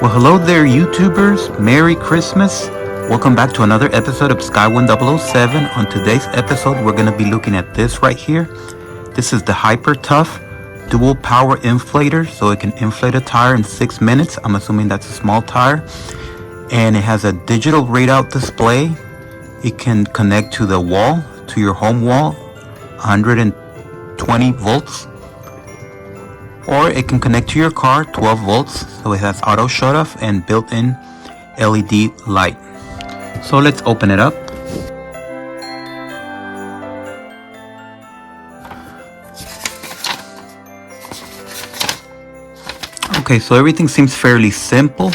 Well, hello there, YouTubers. Merry Christmas. Welcome back to another episode of Skywind007. On today's episode, we're going to be looking at this right here. This is the HyperTough dual power inflator, so it can inflate a tire in 6 minutes. I'm assuming that's a small tire. And it has a digital readout display. It can connect to the wall, to your home wall, 120 volts. Or it can connect to your car, 12 volts. So it has auto shut off and built-in LED light. So let's open it up. Okay, so everything seems fairly simple.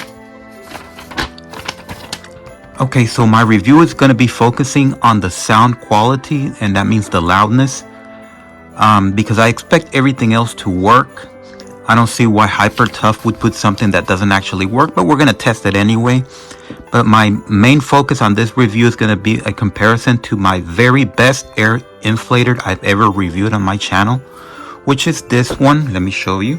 Okay, so my review is going to be focusing on the sound quality, and that means the loudness, because I expect everything else to work. I don't see why HyperTough would put something that doesn't actually work, but we're going to test it anyway. But my main focus on this review is going to be a comparison to my very best air inflator I've ever reviewed on my channel, which is this one. Let me show you.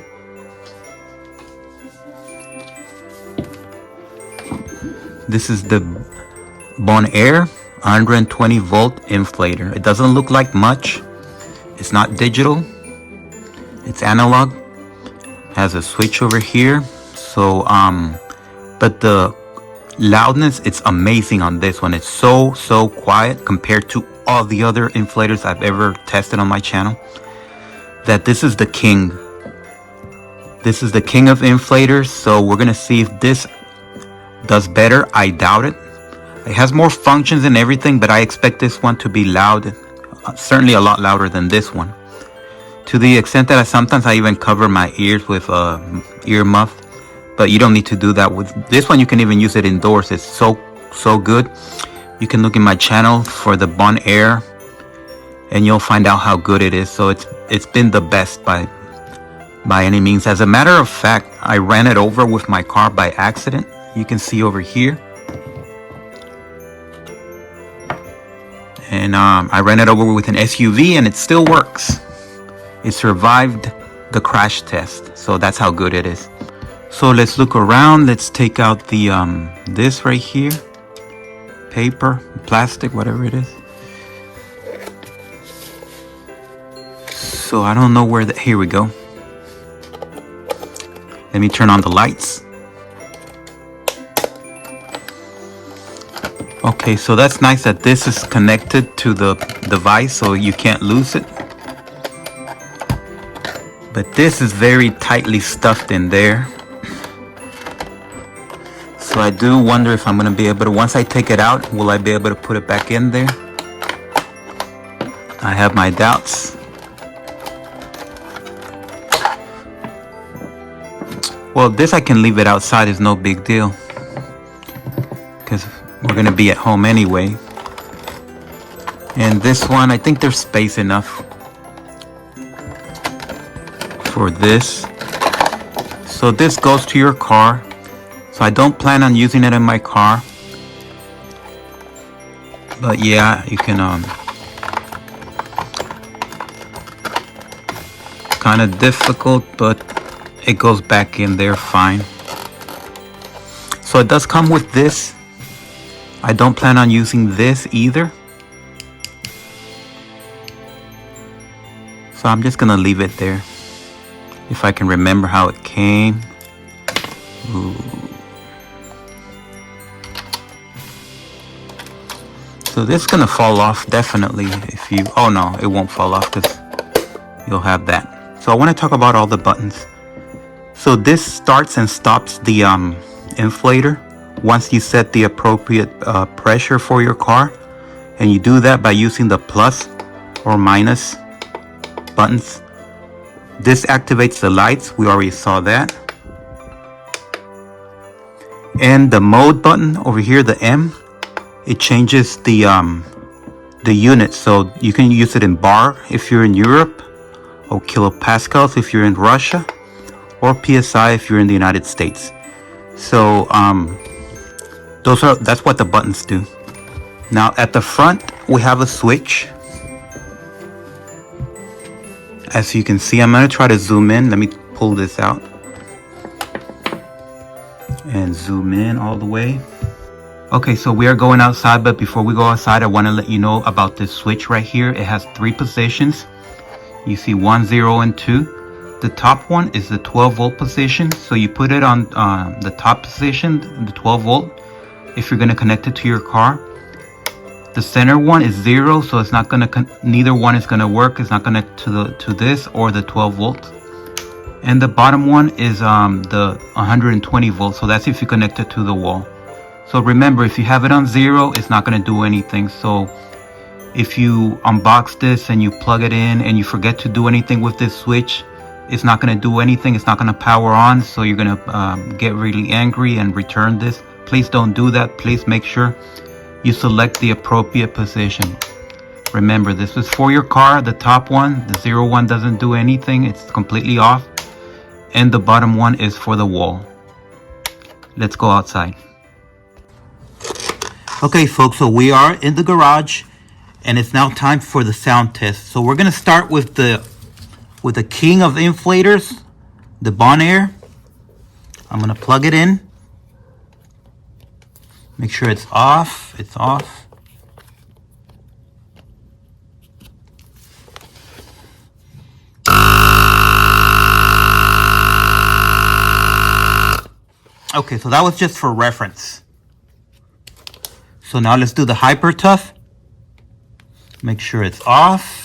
This is the Bonaire 120 volt inflator. It doesn't look like much. It's not digital. It's analog. Has a switch over here. So but the loudness, it's amazing on this one. It's so quiet compared to all the other inflators I've ever tested on my channel, that this is the king. This is the king of inflators. So we're gonna see if this does better. I doubt it. It has more functions and everything, but I expect this one to be loud, certainly a lot louder than this one, to the extent that sometimes I even cover my ears with a ear muff. But you don't need to do that with this one. You can even use it indoors. It's so good. You can look in my channel for the Bonaire and you'll find out how good it is. So it's been the best by any means. As a matter of fact, I ran it over with my car by accident. You can see over here. And I ran it over with an SUV and it still works. It survived the crash test. So that's how good it is. So let's look around. Let's take out the this right here. Paper, plastic, whatever it is. So I don't know where here we go. Let me turn on the lights. Okay, so that's nice that this is connected to the device so you can't lose it. But this is very tightly stuffed in there. So I do wonder if I'm going to be able to, once I take it out, will I be able to put it back in there? I have my doubts. Well, this I can leave it outside, is no big deal, because we're going to be at home anyway. And this one, I think there's space enough for this. So this goes to your car. So I don't plan on using it in my car. But yeah, you can kind of difficult, but it goes back in there fine. So it does come with this. I don't plan on using this either. So I'm just gonna leave it there. If I can remember how it came. Ooh. So this is gonna fall off definitely if you, oh no, it won't fall off because you'll have that. So I want to talk about all the buttons. So this starts and stops the inflator once you set the appropriate pressure for your car, and you do that by using the plus or minus buttons. This activates the lights. We already saw that. And the mode button over here, the M, it changes the unit. So you can use it in bar if you're in Europe, or kilopascals if you're in Russia, or PSI if you're in the United States. So that's what the buttons do. Now at the front we have a switch. As you can see, I'm going to try to zoom in. Let me pull this out. And zoom in all the way. Okay, so we are going outside, but before we go outside, I want to let you know about this switch right here. It has 3 positions. You see 1, 0, and 2. The top one is the 12 volt position. So you put it on the top position, the 12 volt, if you're going to connect it to your car. The center one is 0, so it's not going to, neither one is going to work. It's not going to this or the 12 volts. And the bottom one is the 120 volts. So that's if you connect it to the wall. So remember, if you have it on 0, it's not going to do anything. So if you unbox this and you plug it in and you forget to do anything with this switch, it's not going to do anything. It's not going to power on. So you're going to get really angry and return this. Please don't do that. Please make sure you select the appropriate position. Remember, this is for your car. The top one, the 0 one, doesn't do anything. It's completely off. And the bottom one is for the wall. Let's go outside. Okay, folks, so we are in the garage, and it's now time for the sound test. So we're gonna start with the king of inflators, the Bonaire. I'm gonna plug it in. Make sure it's off. It's off. Okay, so that was just for reference. So now let's do the HyperTough. Make sure it's off.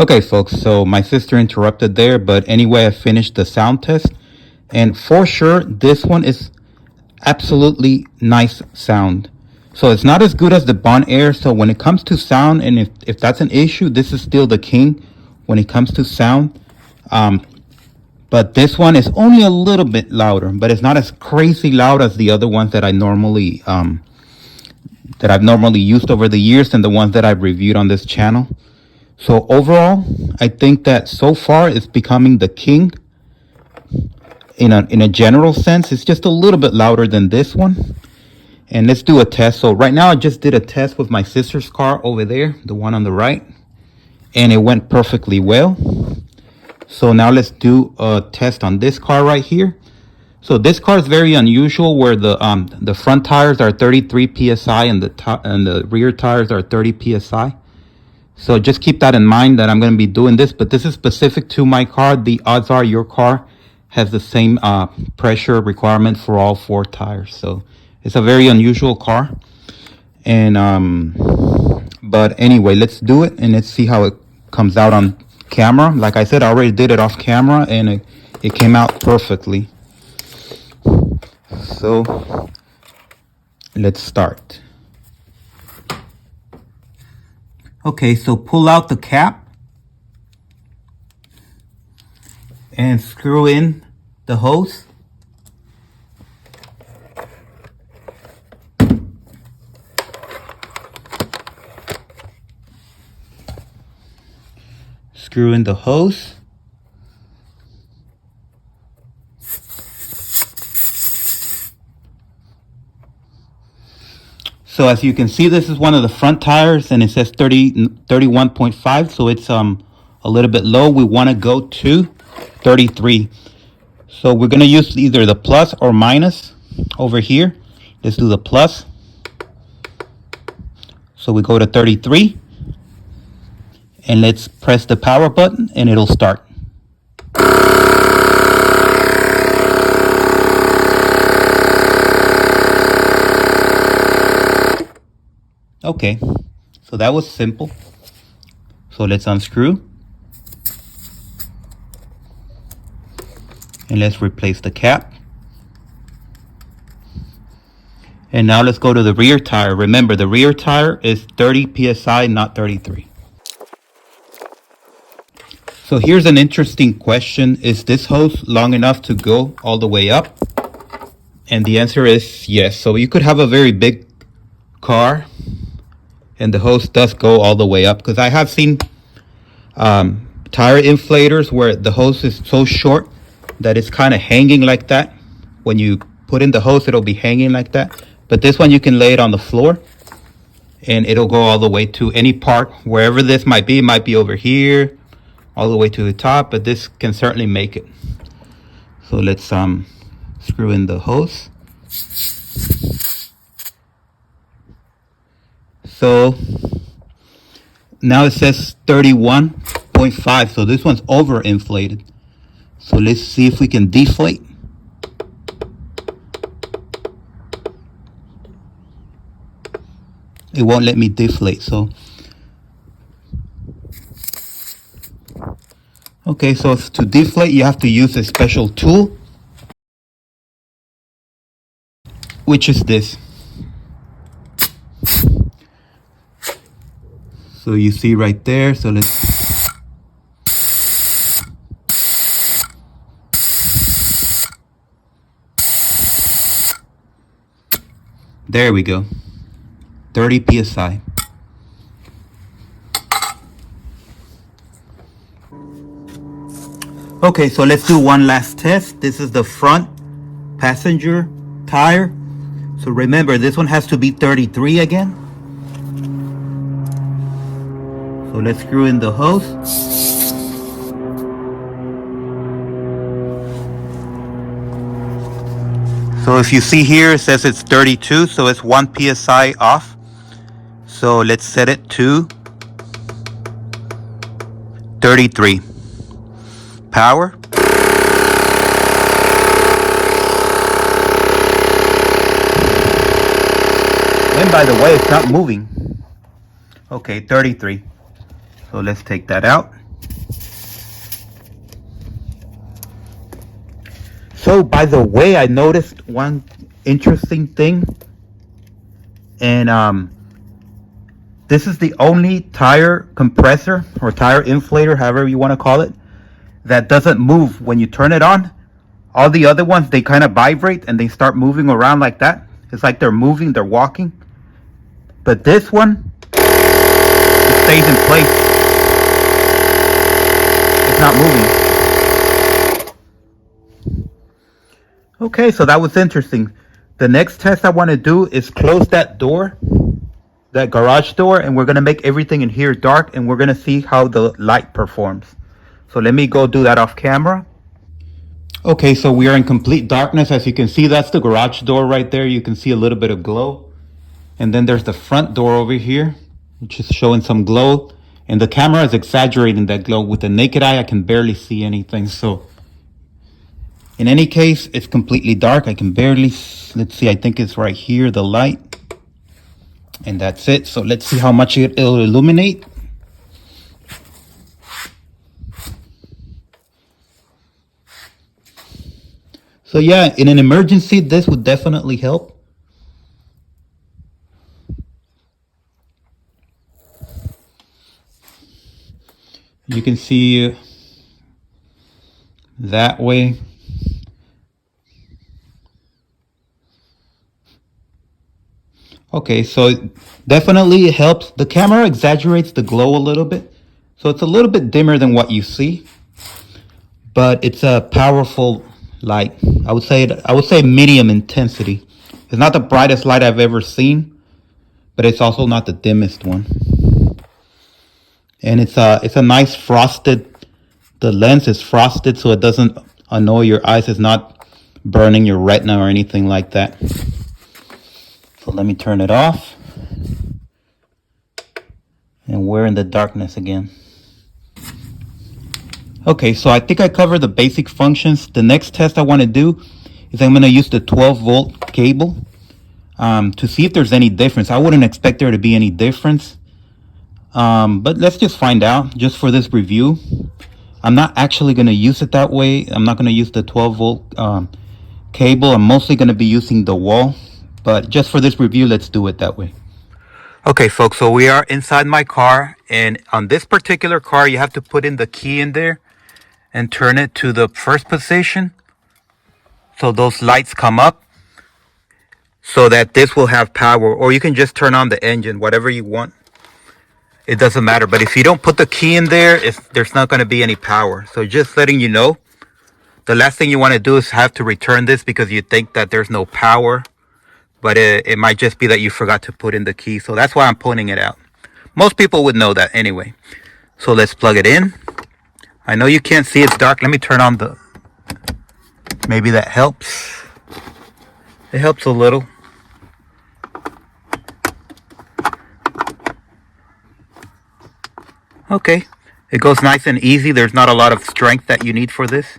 Okay, folks, so my sister interrupted there, but anyway, I finished the sound test, and for sure, this one is absolutely nice sound. So it's not as good as the Bonaire. So when it comes to sound, and if that's an issue, this is still the king when it comes to sound. But this one is only a little bit louder, but it's not as crazy loud as the other ones that I've normally used over the years, and the ones that I've reviewed on this channel. So overall, I think that so far it's becoming the king. In a general sense, it's just a little bit louder than this one. And let's do a test. So right now I just did a test with my sister's car over there, the one on the right, and it went perfectly well. So now let's do a test on this car right here. So this car is very unusual, where the front tires are 33 psi and the rear tires are 30 psi. So just keep that in mind that I'm going to be doing this, but this is specific to my car. The odds are your car has the same pressure requirement for all 4 tires. So it's a very unusual car. And but anyway, let's do it and let's see how it comes out on camera. Like I said, I already did it off camera, and it came out perfectly. So let's start. Okay, so pull out the cap and screw in the hose. Screw in the hose. So as you can see, this is one of the front tires, and it says 31.5, so it's a little bit low. We want to go to 33. So we're going to use either the plus or minus over here. Let's do the plus. So we go to 33, and let's press the power button and it'll start. Okay, so that was simple. So let's unscrew. And let's replace the cap. And now let's go to the rear tire. Remember, the rear tire is 30 psi, not 33. So here's an interesting question. Is this hose long enough to go all the way up? And the answer is yes. So you could have a very big car and the hose does go all the way up, because I have seen tire inflators where the hose is so short that it's kind of hanging like that. When you put in the hose, it'll be hanging like that. But this one, you can lay it on the floor and it'll go all the way to any part, wherever this might be. It might be over here, all the way to the top, but this can certainly make it. So let's screw in the hose. So now it says 31.5, so this one's over inflated. So let's see if we can deflate. It won't let me deflate, so okay, so to deflate you have to use a special tool, which is this. So you see right there, so let's there we go. 30 psi. Okay, so let's do one last test. This is the front passenger tire. So remember, this one has to be 33 again. So let's screw in the hose. So if you see here, it says it's 32, so it's 1 psi off. So let's set it to 33. Power. And by the way, it's not moving. Okay, 33. So let's take that out. So by the way, I noticed one interesting thing. And this is the only tire compressor or tire inflator, however you want to call it, that doesn't move when you turn it on. All the other ones, they kind of vibrate and they start moving around like that. It's like they're moving, they're walking. But this one, it stays in place. It's not moving. Okay, so that was interesting. The next test I want to do is close that door, that garage door, and we're going to make everything in here dark, and we're going to see how the light performs. So let me go do that off camera. Okay, so we are in complete darkness. As you can see, that's the garage door right there. You can see a little bit of glow. And then there's the front door over here, which is showing some glow. And the camera is exaggerating that glow. With the naked eye, I can barely see anything. So in any case, it's completely dark. I can barely, let's see, I think it's right here, the light. And that's it. So let's see how much it'll illuminate. So yeah, in an emergency, this would definitely help. You can see that way. Okay, so definitely it helps. The camera exaggerates the glow a little bit, so it's a little bit dimmer than what you see, but it's a powerful light. I would say medium intensity. It's not the brightest light I've ever seen, but it's also not the dimmest one. And it's a nice frosted. The lens is frosted, so it doesn't annoy your eyes. It's not burning your retina or anything like that. So let me turn it off. And we're in the darkness again. Okay, so I think I covered the basic functions. The next test I want to do is I'm going to use the 12-volt cable to see if there's any difference. I wouldn't expect there to be any difference. But let's just find out just for this review. I'm not actually going to use it that way. I'm not going to use the 12-volt cable. I'm mostly going to be using the wall. But just for this review, let's do it that way. Okay, folks, so we are inside my car, and on this particular car, you have to put in the key in there and turn it to the first position so those lights come up so that this will have power, or you can just turn on the engine, whatever you want. It doesn't matter, but if you don't put the key in there, there's not going to be any power. So just letting you know, the last thing you want to do is have to return this because you think that there's no power. But it might just be that you forgot to put in the key. So that's why I'm pointing it out. Most people would know that anyway. So let's plug it in. I know you can't see, it's dark. Let me turn on the... Maybe that helps. It helps a little. Okay. It goes nice and easy. There's not a lot of strength that you need for this.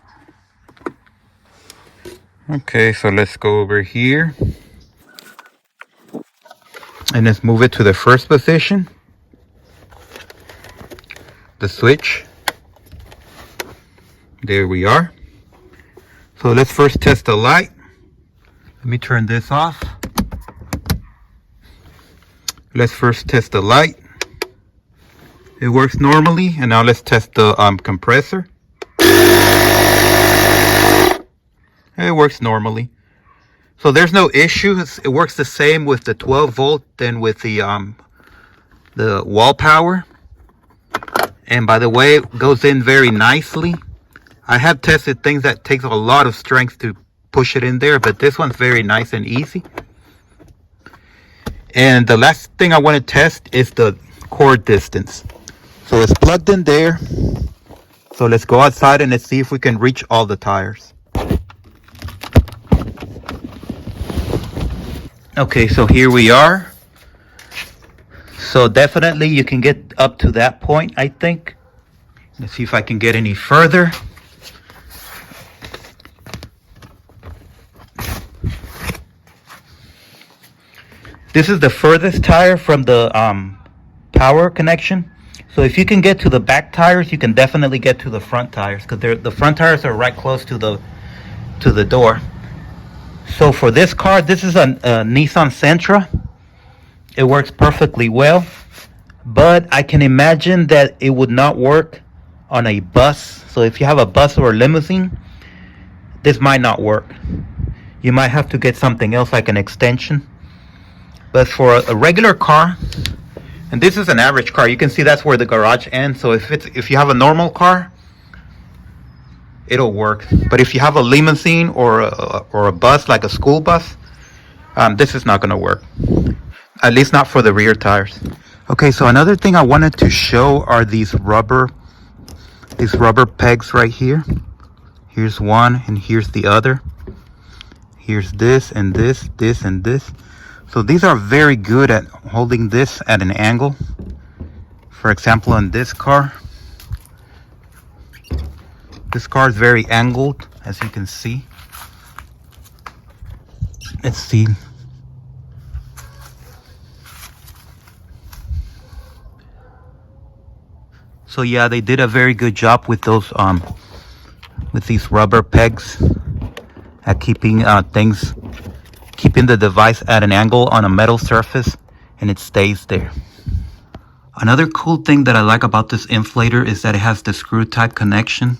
Okay, so let's go over here. And let's move it to the first position. The switch. There we are. So let's first test the light. Let me turn this off. Let's first test the light. It works normally. And now let's test the compressor. It works normally. So there's no issues. It works the same with the 12 volt than with the wall power. And by the way, it goes in very nicely. I have tested things that takes a lot of strength to push it in there, but this one's very nice and easy. And the last thing I want to test is the cord distance. So it's plugged in there. So let's go outside and let's see if we can reach all the tires. Okay, so here we are. So definitely you can get up to that point, I think. Let's see if I can get any further. This is the furthest tire from the power connection. So if you can get to the back tires, you can definitely get to the front tires, because the front tires are right close to the door. So for this car, this is a Nissan Sentra. It works perfectly well, but I can imagine that it would not work on a bus. So if you have a bus or a limousine, this might not work. You might have to get something else like an extension. But for a regular car, and this is an average car, you can see that's where the garage ends. So if you have a normal car, it'll work. But if you have a limousine or a bus, like a school bus, this is not going to work. At least not for the rear tires. Okay, so another thing I wanted to show are these rubber pegs right here. Here's one and here's the other. Here's this and this, this and this. So these are very good at holding this at an angle. For example, on this car. This car is very angled, as you can see. Let's see. So yeah, they did a very good job with those with these rubber pegs at keeping keeping the device at an angle on a metal surface, and it stays there. Another cool thing that I like about this inflator is that it has the screw type connection.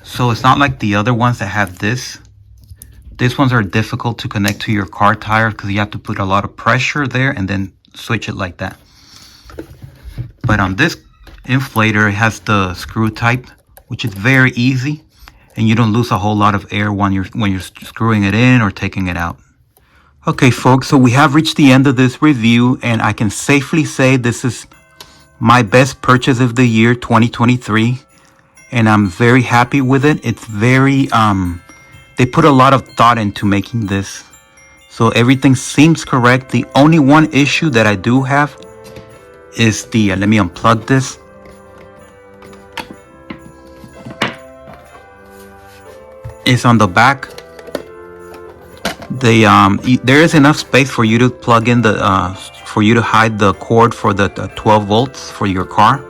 So it's not like the other ones that have this. These ones are difficult to connect to your car tire because you have to put a lot of pressure there and then switch it like that. But on this inflator, it has the screw type, which is very easy, and you don't lose a whole lot of air when you're screwing it in or taking it out. Okay, folks, so we have reached the end of this review, and I can safely say this is my best purchase of the year 2023, and I'm very happy with it. It's very they put a lot of thought into making this, so everything seems correct. The only one issue that I do have is the let me unplug this. Is on the back. There is enough space for you to plug in for you to hide the cord for the 12 volts for your car,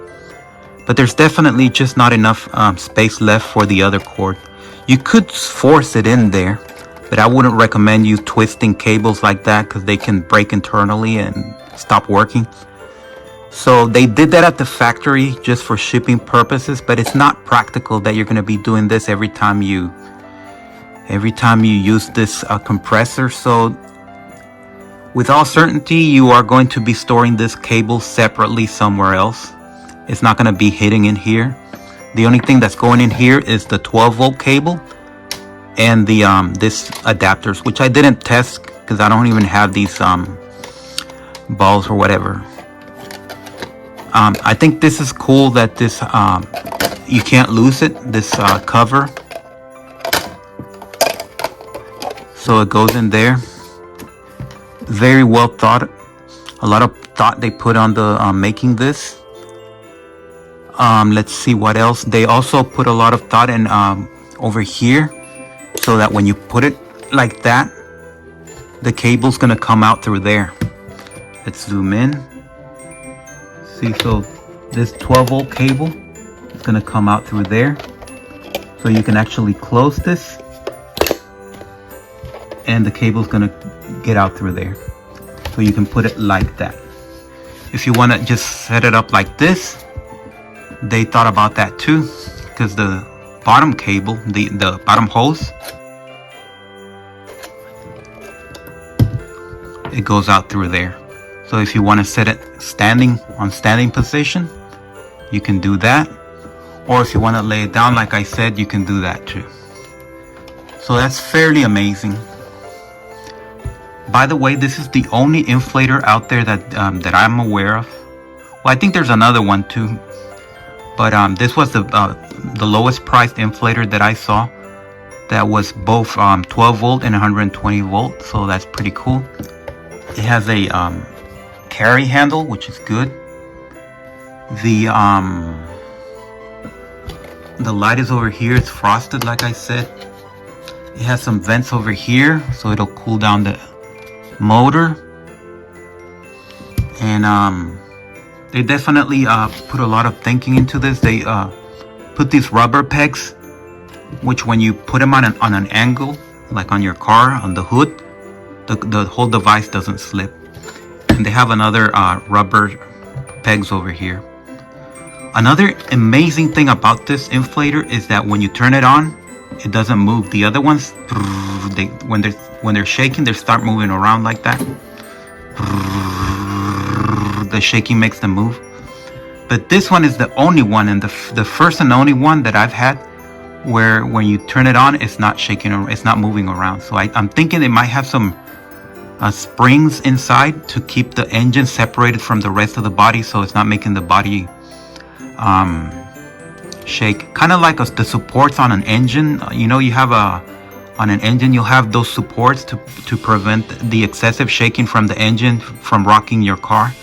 but there's definitely just not enough space left for the other cord. You could force it in there, but I wouldn't recommend you twisting cables like that because they can break internally and stop working. So they did that at the factory just for shipping purposes, but it's not practical that you're going to be doing this every time you use this compressor. So with all certainty, you are going to be storing this cable separately somewhere else. It's not going to be hitting in here. The only thing that's going in here is the 12-volt cable and the this adapters, which I didn't test because I don't even have these balls or whatever. I think this is cool that this you can't lose it, this cover. So it goes in there. Very well thought. A lot of thought they put on the making this. Let's see what else. They also put a lot of thought in over here, so that when you put it like that, the cable's gonna come out through there. Let's zoom in. See, so this 12-volt cable is gonna come out through there. So you can actually close this, and the cable's gonna get out through there. So you can put it like that. If you wanna just set it up like this, they thought about that too, because the bottom cable, the bottom hose, it goes out through there. So if you want to set it standing position, you can do that. Or if you want to lay it down like I said, you can do that too. So that's fairly amazing. By the way, this is the only inflator out there that that I'm aware of. Well, I think there's another one too, but this was the lowest priced inflator that I saw. That was both 12 volt and 120 volt. So that's pretty cool. It has a carry handle, which is good. The light is over here. It's frosted, like I said. It has some vents over here, so it'll cool down the motor. And they definitely put a lot of thinking into this. They put these rubber pegs, which when you put them on an angle, like on your car, on the hood, the whole device doesn't slip. And they have another rubber pegs over here. Another amazing thing about this inflator is that when you turn it on, it doesn't move. The other ones, when they're shaking, they start moving around like that. The shaking makes them move. But this one is the only one, and the first and only one that I've had, where when you turn it on, it's not shaking or it's not moving around. So I'm thinking it might have some springs inside to keep the engine separated from the rest of the body, so it's not making the body shake. Kind of like the supports on an engine. You know, you have on an engine, you'll have those supports to prevent the excessive shaking from the engine from rocking your car.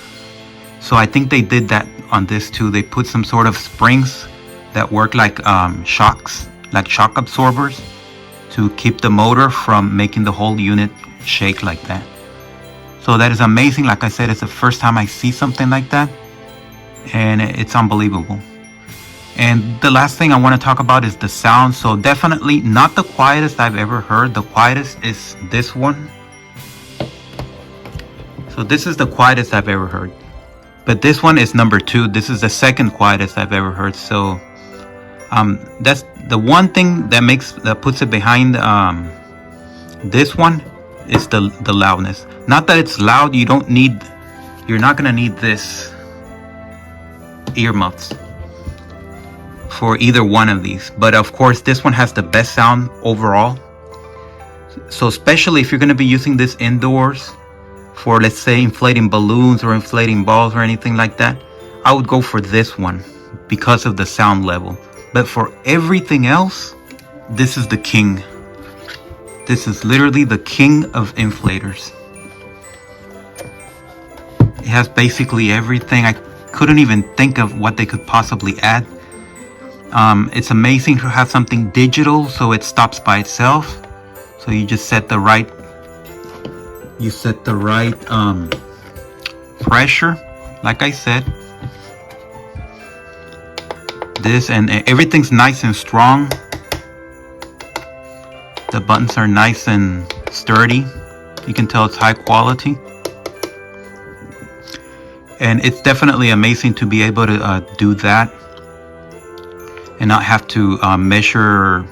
So I think they did that on this too. They put some sort of springs that work like shocks, like shock absorbers, to keep the motor from making the whole unit shake like that. So that is amazing. Like I said, it's the first time I see something like that, and it's unbelievable. And the last thing I want to talk about is the sound. So definitely not the quietest I've ever heard. The quietest is this one. So this is the quietest I've ever heard, but this one is number 2. This is the second quietest I've ever heard. So that's the one thing that puts it behind this one is the loudness. Not that it's loud. You're not gonna need this earmuffs for either one of these, but of course this one has the best sound overall. So especially if you're gonna be using this indoors for, let's say, inflating balloons or inflating balls or anything like that, I would go for this one because of the sound level. But for everything else, this is the king. This is literally the king of inflators. It has basically everything. I couldn't even think of what they could possibly add. It's amazing to have something digital, so it stops by itself. So you just set the right pressure, like I said. This, and everything's nice and strong. The buttons are nice and sturdy. You can tell it's high quality. And it's definitely amazing to be able to do that and not have to measure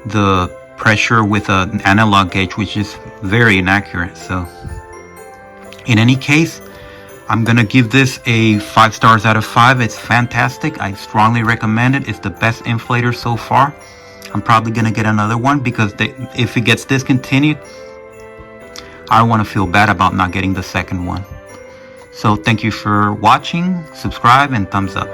the pressure with an analog gauge, which is very inaccurate. So in any case, I'm gonna give this a 5 stars out of 5. It's fantastic. I strongly recommend it. It's the best inflator so far. I'm probably gonna get another one because if it gets discontinued, I don't want to feel bad about not getting the second one. So thank you for watching, subscribe, and thumbs up.